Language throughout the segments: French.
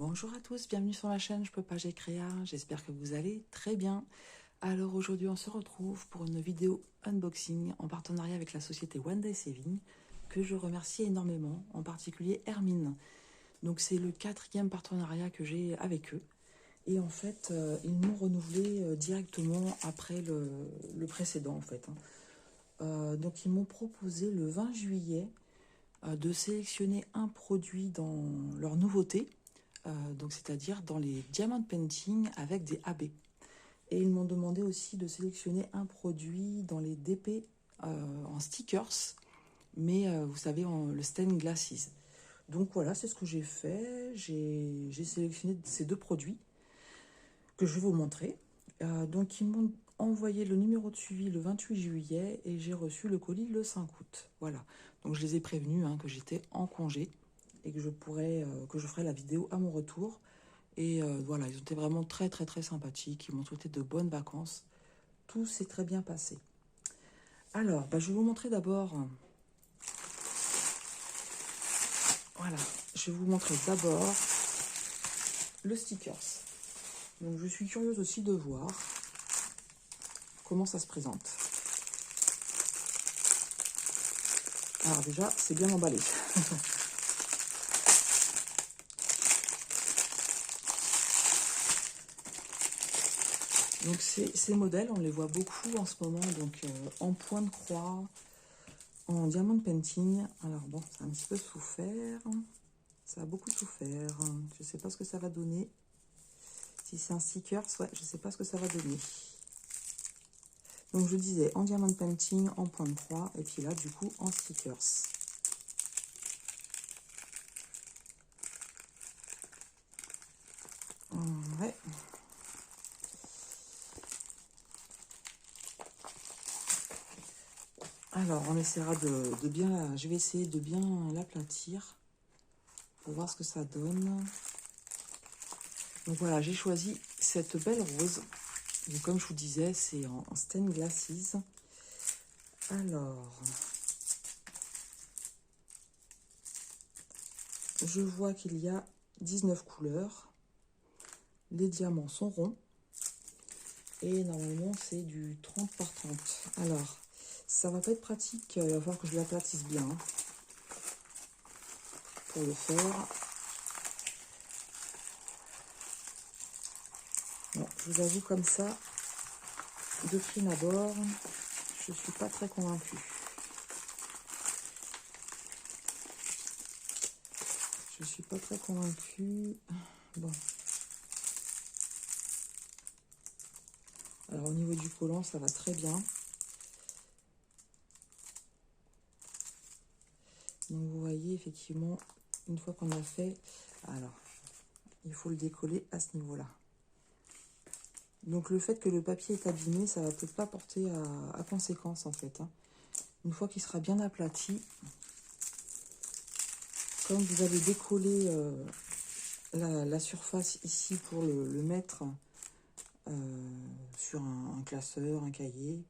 Bonjour à tous, bienvenue sur ma chaîne Je peux pas, j'ai créa, j'espère que vous allez très bien. Alors aujourd'hui on se retrouve pour une vidéo unboxing en partenariat avec la société One Day Saving que je remercie énormément, en particulier Hermine. Donc c'est le 4e partenariat que j'ai avec eux et en fait ils m'ont renouvelé directement après le précédent en fait. Donc ils m'ont proposé le 20 juillet de sélectionner un produit dans leur nouveauté. Donc c'est-à-dire dans les diamond painting avec des AB. Et ils m'ont demandé aussi de sélectionner un produit dans les DP en stickers, mais vous savez, le stained glasses. Donc voilà, c'est ce que j'ai fait. J'ai sélectionné ces deux produits que je vais vous montrer. Donc ils m'ont envoyé le numéro de suivi le 28 juillet et j'ai reçu le colis le 5 août. Voilà, donc je les ai prévenus que j'étais en congé et que je ferais la vidéo à mon retour. Et voilà, ils ont été vraiment très très très sympathiques. Ils m'ont souhaité de bonnes vacances. Tout s'est très bien passé. Alors, je vais vous montrer d'abord. Voilà, je vais vous montrer d'abord le stickers. Donc, je suis curieuse aussi de voir comment ça se présente. Alors déjà, c'est bien emballé. Donc ces modèles, on les voit beaucoup en ce moment, donc en point de croix, en diamond painting. Alors bon, ça a un petit peu souffert, ça a beaucoup souffert. Je ne sais pas ce que ça va donner. Si c'est un sticker, ouais, je ne sais pas ce que ça va donner. Donc je disais en diamond painting, en point de croix, et puis là du coup en stickers. Ouais. Alors, on essaiera de bien... Je vais essayer de bien l'aplatir pour voir ce que ça donne. Donc voilà, j'ai choisi cette belle rose. Donc, comme je vous disais, c'est en stained glasses. Alors, je vois qu'il y a 19 couleurs. Les diamants sont ronds. Et normalement, c'est du 30 par 30. Alors, ça va pas être pratique. Il va falloir que je l'aplatisse bien pour le faire. Bon, je vous avoue comme ça, de prime abord, je suis pas très convaincue. Je suis pas très convaincue. Bon. Alors au niveau du collant, ça va très bien. Donc vous voyez effectivement, une fois qu'on a fait, alors il faut le décoller à ce niveau-là. Donc le fait que le papier est abîmé, ça va peut-être pas porter à conséquence en fait. Une fois qu'il sera bien aplati, comme vous allez décoller la surface ici pour le mettre sur un classeur, un cahier.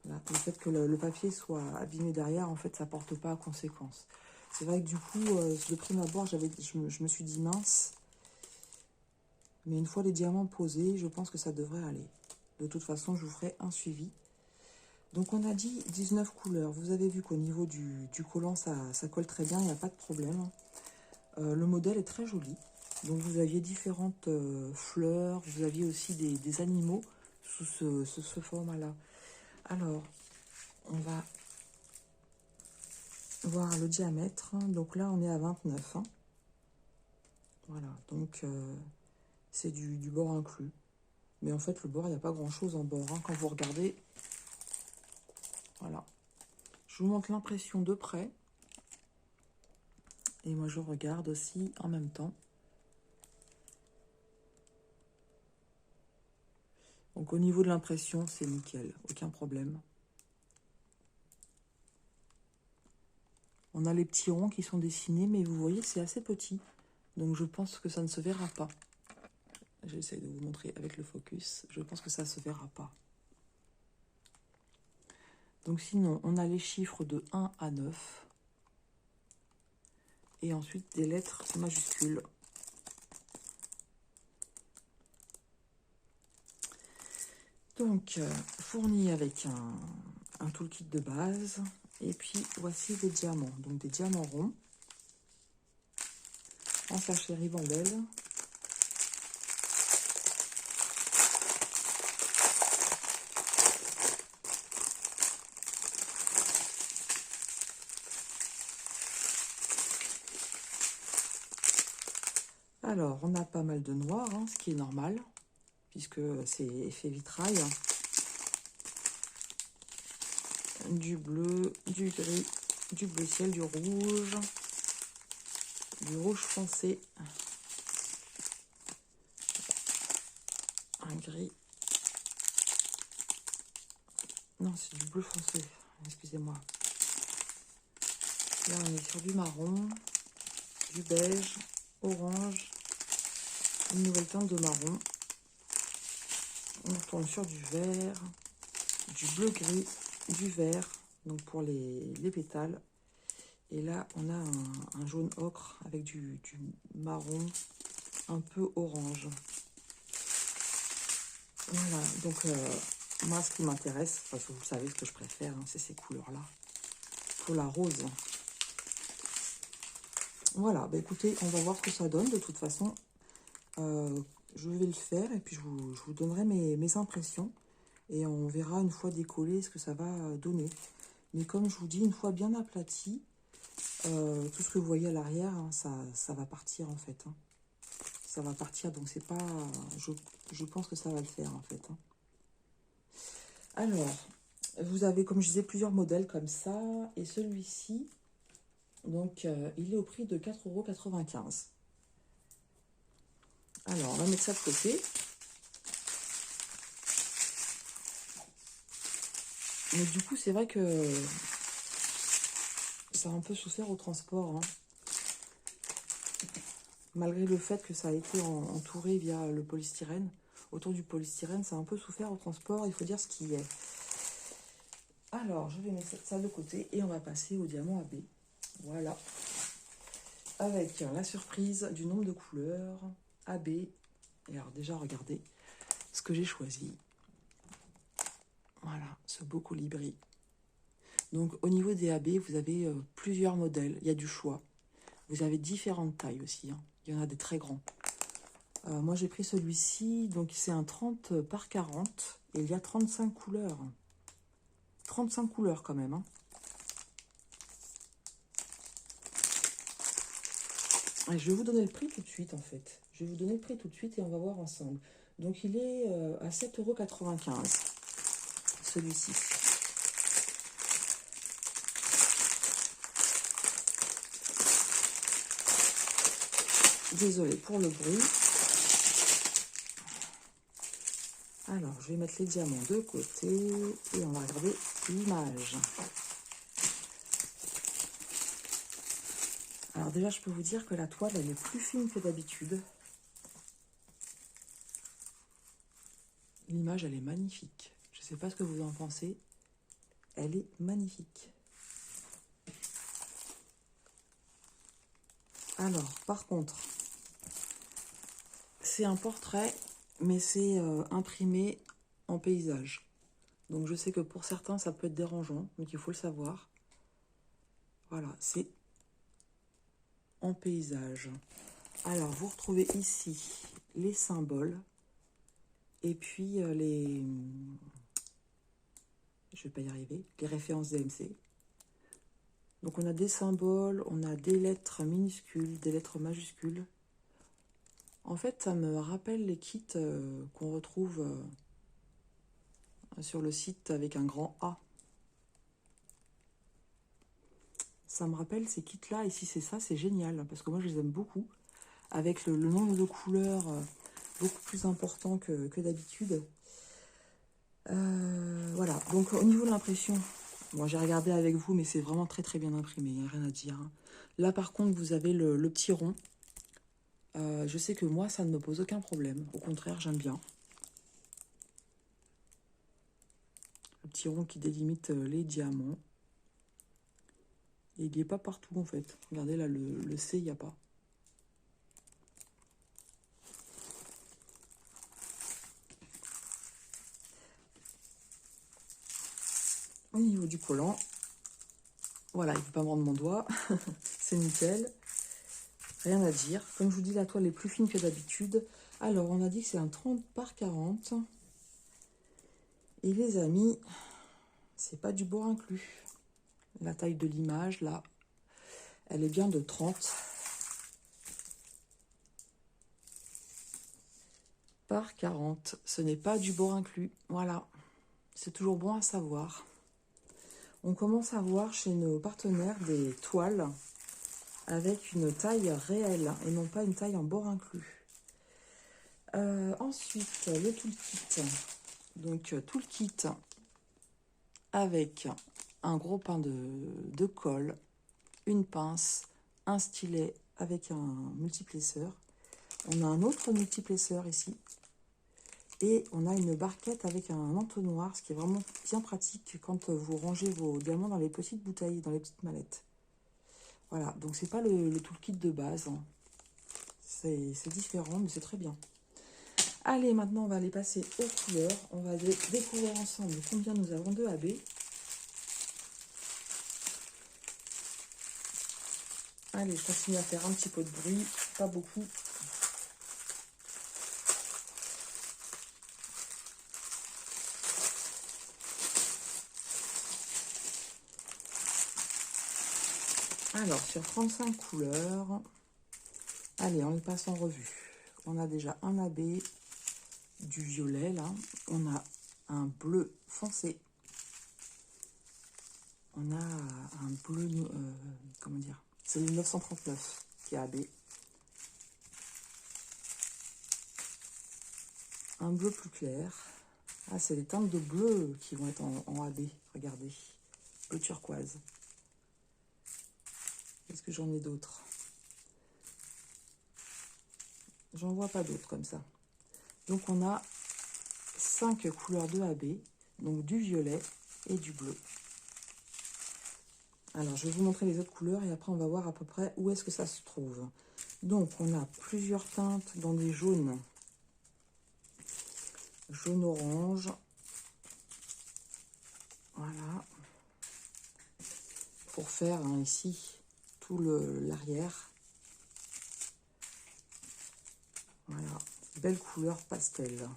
Voilà. Le fait que le papier soit abîmé derrière, en fait, ça porte pas à conséquence. C'est vrai que du coup, de prime abord, je me suis dit mince. Mais une fois les diamants posés, je pense que ça devrait aller. De toute façon, je vous ferai un suivi. Donc, on a dit 19 couleurs. Vous avez vu qu'au niveau du collant, ça colle très bien, il n'y a pas de problème. Le modèle est très joli. Donc, vous aviez différentes fleurs. Vous aviez aussi des animaux sous ce format-là. Alors, on va voir le diamètre. Donc là, on est à 29. Voilà, donc c'est du bord inclus. Mais en fait, le bord, il n'y a pas grand-chose en bord. Quand vous regardez, voilà. Je vous montre l'impression de près. Et moi, je regarde aussi en même temps. Donc au niveau de l'impression, c'est nickel, aucun problème. On a les petits ronds qui sont dessinés, mais vous voyez, c'est assez petit. Donc je pense que ça ne se verra pas. J'essaie de vous montrer avec le focus. Je pense que ça ne se verra pas. Donc sinon, on a les chiffres de 1 à 9. et ensuite des lettres majuscules. Donc, fourni avec un toolkit de base. Et puis, voici des diamants. Donc, des diamants ronds en sachet ribambelle. Alors, on a pas mal de noir, hein, ce qui est normal, puisque c'est effet vitrail. Du bleu, du gris, du bleu ciel, du rouge foncé, un gris. Non, c'est du bleu foncé, excusez-moi. Là, on est sur du marron, du beige, orange, une nouvelle teinte de marron. On retourne sur du vert, du bleu gris, du vert, donc pour les pétales. Et là, on a un jaune ocre avec du marron un peu orange. Voilà, donc moi, ce qui m'intéresse, parce que vous savez ce que je préfère, hein, c'est ces couleurs-là. Pour la rose. Voilà, bah écoutez, on va voir ce que ça donne. De toute façon, je vais le faire et puis je vous donnerai mes impressions. Et on verra une fois décollé ce que ça va donner. Mais comme je vous dis, une fois bien aplati, tout ce que vous voyez à l'arrière, hein, ça va partir en fait. Hein. Ça va partir, donc c'est pas... Je pense que ça va le faire en fait. Hein. Alors, vous avez, comme je disais, plusieurs modèles comme ça. Et celui-ci, donc, il est au prix de 4,95 €. Alors, on va mettre ça de côté. Mais du coup, c'est vrai que ça a un peu souffert au transport. Hein. Malgré le fait que ça a été entouré via le polystyrène. Autour du polystyrène, ça a un peu souffert au transport. Il faut dire ce qui est. Alors, je vais mettre ça de côté et on va passer au diamant AB. Voilà. Avec la surprise du nombre de couleurs AB. Et alors, déjà, regardez ce que j'ai choisi. Voilà, ce beau colibri. Donc, au niveau des AB, vous avez plusieurs modèles. Il y a du choix. Vous avez différentes tailles aussi. Hein. Il y en a des très grands. Moi, j'ai pris celui-ci. Donc, c'est un 30 par 40. Et il y a 35 couleurs. 35 couleurs quand même. Hein. Et je vais vous donner le prix tout de suite, en fait. Je vais vous donner le prix tout de suite et on va voir ensemble. Donc, il est à 7,95 €. Celui-ci. Désolée pour le bruit. Alors, je vais mettre les diamants de côté et on va regarder l'image. Alors déjà, je peux vous dire que la toile, elle est plus fine que d'habitude. L'image, elle est magnifique. Je ne sais pas ce que vous en pensez. Elle est magnifique. Alors, par contre, c'est un portrait, mais c'est imprimé en paysage. Donc, je sais que pour certains, ça peut être dérangeant, donc il faut le savoir. Voilà, c'est en paysage. Alors, vous retrouvez ici les symboles et puis les... Je vais pas y arriver. Les références DMC. Donc, on a des symboles, on a des lettres minuscules, des lettres majuscules. En fait, ça me rappelle les kits qu'on retrouve sur le site avec un grand A. Ça me rappelle ces kits-là, et si c'est ça, c'est génial, parce que moi, je les aime beaucoup. Avec le nombre de couleurs beaucoup plus important que d'habitude. Voilà, donc au niveau de l'impression, bon, j'ai regardé avec vous, mais c'est vraiment très très bien imprimé, il n'y a rien à dire. Hein. Là, par contre, vous avez le petit rond. Je sais que moi, ça ne me pose aucun problème. Au contraire, j'aime bien. Le petit rond qui délimite les diamants. Et il n'y est pas partout en fait. Regardez là, le C, il n'y a pas. Au niveau du collant, voilà, il ne peut pas mordre mon doigt. C'est nickel. Rien à dire. Comme je vous dis, la toile est plus fine que d'habitude. Alors, on a dit que c'est un 30 par 40. Et les amis, c'est pas du bord inclus. La taille de l'image, là, elle est bien de 30 par 40. Ce n'est pas du bord inclus. Voilà. C'est toujours bon à savoir. On commence à voir chez nos partenaires des toiles avec une taille réelle et non pas une taille en bord inclus. Ensuite, le toolkit. Donc, toolkit avec un gros pain de colle, une pince, un stylet avec un multiplesseur. On a un autre multiplesseur ici. Et on a une barquette avec un entonnoir, ce qui est vraiment bien pratique quand vous rangez vos diamants dans les petites bouteilles, dans les petites mallettes. Voilà, donc c'est pas le toolkit de base. Hein. C'est différent, mais c'est très bien. Allez, maintenant on va aller passer aux couleurs. On va découvrir ensemble combien nous avons de AB. Allez, je continue à faire un petit peu de bruit, pas beaucoup. Alors, sur 35 couleurs, allez, on les passe en revue. On a déjà un AB, du violet, là. On a un bleu foncé. On a un bleu, comment dire, c'est le 939 qui est AB. Un bleu plus clair. Ah, c'est les teintes de bleu qui vont être en AB, regardez. Bleu turquoise. Est-ce que j'en ai d'autres? J'en vois pas d'autres comme ça. Donc on a 5 couleurs de AB, donc du violet et du bleu. Alors je vais vous montrer les autres couleurs et après on va voir à peu près où est-ce que ça se trouve. Donc on a plusieurs teintes dans des jaunes. Jaune-orange. Voilà. Pour faire hein, ici tout l'arrière. Voilà, belle couleur pastel.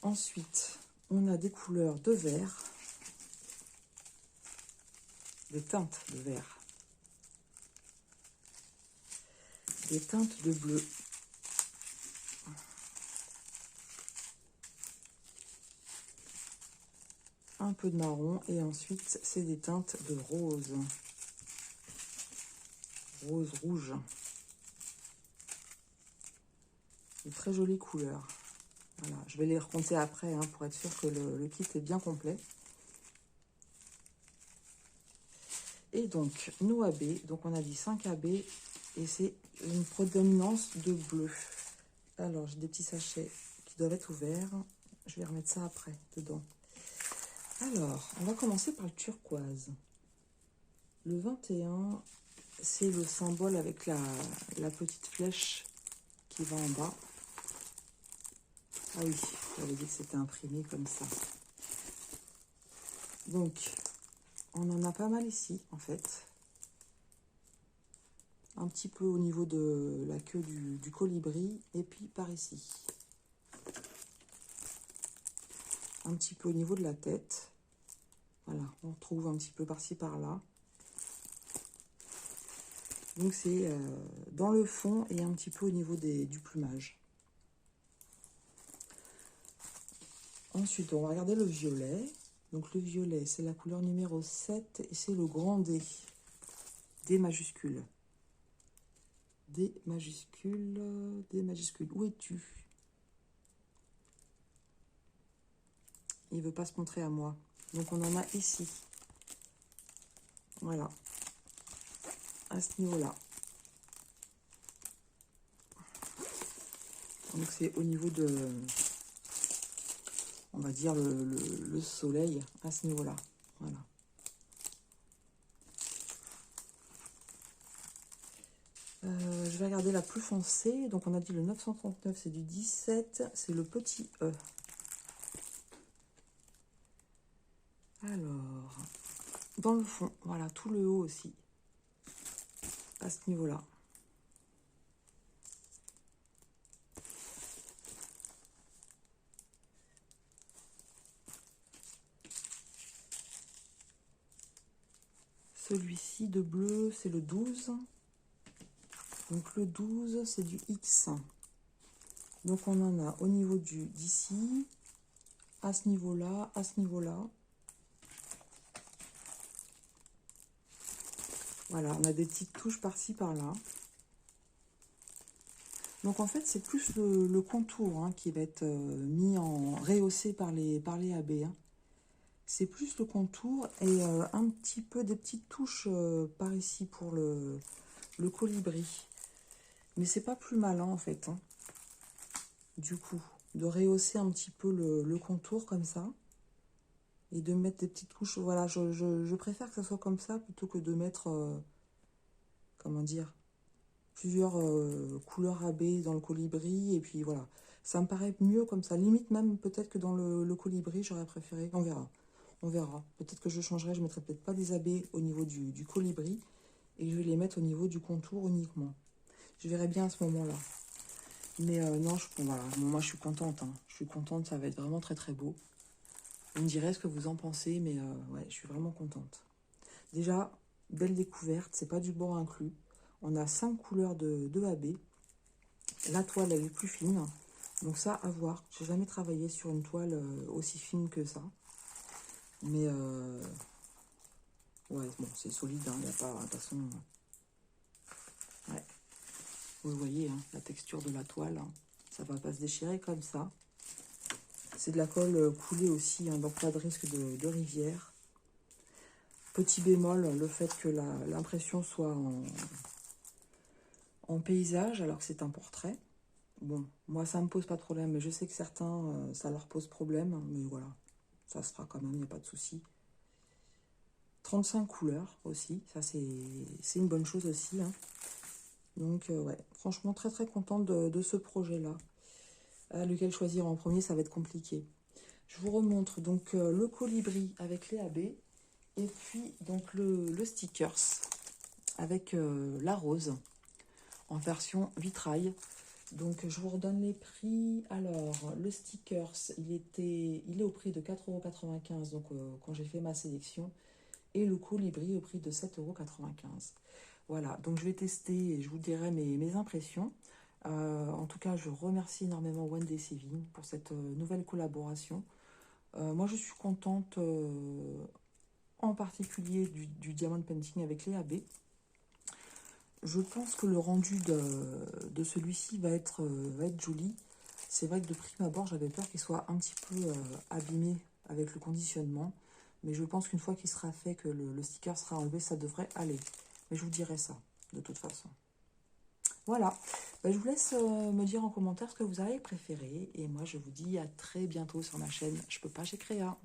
Ensuite, on a des couleurs de vert, des teintes de vert, des teintes de bleu, un peu de marron et ensuite c'est des teintes de rose, rose rouge. De très jolies couleurs. Voilà, je vais les recompter après hein, pour être sûr que le kit est bien complet. Et donc, nos AB, donc on a dit 5 AB et c'est une prédominance de bleu. Alors, j'ai des petits sachets qui doivent être ouverts. Je vais remettre ça après, dedans. Alors, on va commencer par le turquoise. Le 21, c'est le symbole avec la petite flèche qui va en bas. Ah oui, j'avais dit que c'était imprimé comme ça. Donc, on en a pas mal ici, en fait. Un petit peu au niveau de la queue du colibri, et puis par ici. Un petit peu au niveau de la tête. Voilà, on retrouve un petit peu par-ci, par-là. Donc, c'est dans le fond et un petit peu au niveau du plumage. Ensuite, on va regarder le violet. Donc, le violet, c'est la couleur numéro 7 et c'est le grand D. D majuscule. D majuscule, D majuscule. Où es-tu? Il ne veut pas se montrer à moi. Donc, on en a ici. Voilà. À ce niveau-là. Donc, c'est au niveau de... On va dire le soleil à ce niveau-là. Voilà. vais regarder la plus foncée. Donc on a dit le 939, c'est du 17, c'est le petit E. Alors, dans le fond, voilà, tout le haut aussi, à ce niveau-là. Celui-ci de bleu, c'est le 12. Donc le 12, c'est du X. Donc on en a au niveau d'ici, à ce niveau-là, à ce niveau-là. Voilà, on a des petites touches par-ci, par-là. Donc en fait, c'est plus le contour hein, qui va être mis en rehaussé par les AB. Hein. C'est plus le contour et un petit peu des petites touches par ici pour le colibri. Mais c'est pas plus malin en fait. Hein, du coup, de rehausser un petit peu le contour comme ça. Et de mettre des petites couches. Voilà, je préfère que ça soit comme ça plutôt que de mettre, comment dire, plusieurs couleurs AB dans le colibri. Et puis voilà, ça me paraît mieux comme ça. Limite même peut-être que dans le colibri, j'aurais préféré. On verra. On verra. Peut-être que je changerai. Je ne mettrai peut-être pas des AB au niveau du colibri. Et je vais les mettre au niveau du contour uniquement. Je verrai bien à ce moment-là. Mais non, voilà, moi je suis contente. Hein. Je suis contente, ça va être vraiment très très beau. Vous me direz ce que vous en pensez, mais ouais, je suis vraiment contente. Déjà, belle découverte, c'est pas du bord inclus. On a 5 couleurs de AB. La toile, elle est plus fine. Donc ça, à voir. J'ai jamais travaillé sur une toile aussi fine que ça. Mais, ouais, bon, c'est solide. Il n'y a pas, de toute façon... Ouais. Vous voyez, hein, la texture de la toile. Hein, ça va pas se déchirer comme ça. C'est de la colle coulée aussi, hein, donc pas de risque de rivière. Petit bémol, le fait que l'impression soit en paysage, alors que c'est un portrait. Bon, moi, ça me pose pas de problème, mais je sais que certains, ça leur pose problème. Mais voilà, ça se fera quand même, il n'y a pas de souci. 35 couleurs aussi, ça c'est une bonne chose aussi. Hein. Donc, ouais, franchement, très très contente de ce projet-là. Lequel choisir en premier, ça va être compliqué. Je vous remontre donc le colibri avec les AB. Et puis, donc, le stickers avec la rose en version vitrail. Donc, je vous redonne les prix. Alors, le stickers, il est au prix de 4,95 €, donc quand j'ai fait ma sélection. Et le colibri au prix de 7,95 €. Voilà, donc je vais tester et je vous dirai mes impressions. En tout cas, je remercie énormément One Day Saving pour cette nouvelle collaboration. Moi, je suis contente en particulier du diamond painting avec les AB. Je pense que le rendu de celui-ci va être joli. C'est vrai que de prime abord, j'avais peur qu'il soit un petit peu abîmé avec le conditionnement. Mais je pense qu'une fois qu'il sera fait, que le sticker sera enlevé, ça devrait aller. Mais je vous dirai ça, de toute façon. Voilà, ben, je vous laisse me dire en commentaire ce que vous avez préféré. Et moi, je vous dis à très bientôt sur ma chaîne Je peux pas chez Créa.